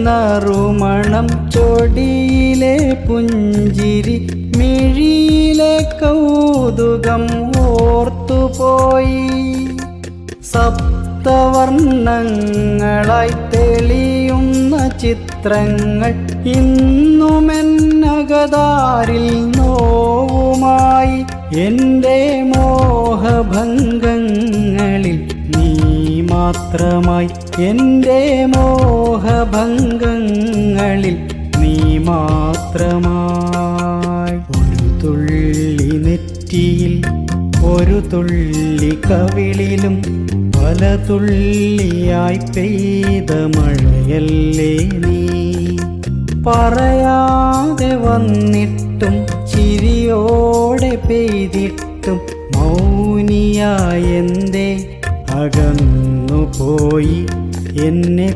നറുമണം ചൊടിയിലെ പുഞ്ചിരി മിഴിയിലെ കൗതുകം ഓർത്തുപോയി. സപ്തവർണ്ണങ്ങളായി തെളിയുന്ന ചിത്രങ്ങൾ ഇന്നുമെന്നകതാരിൽ നോവുമായി. എൻ്റെ മോഹഭംഗങ്ങളിൽ നീ മാത്രമായി, എൻ്റെ മോഹഭംഗങ്ങളിൽ നീ മാത്രമായി. ഒരു തുള്ളി നെറ്റിയിൽ ഒരു തുള്ളി കവിളിലും പല തുള്ളിയായി പെയ്ത മഴയല്ലേ നീ. പറയാതെ വന്നിട്ടും ചിരിയോടെ പെയ്തിട്ടും മൗനിയായെന്തേ അകന്നുപോയി. എന്നെ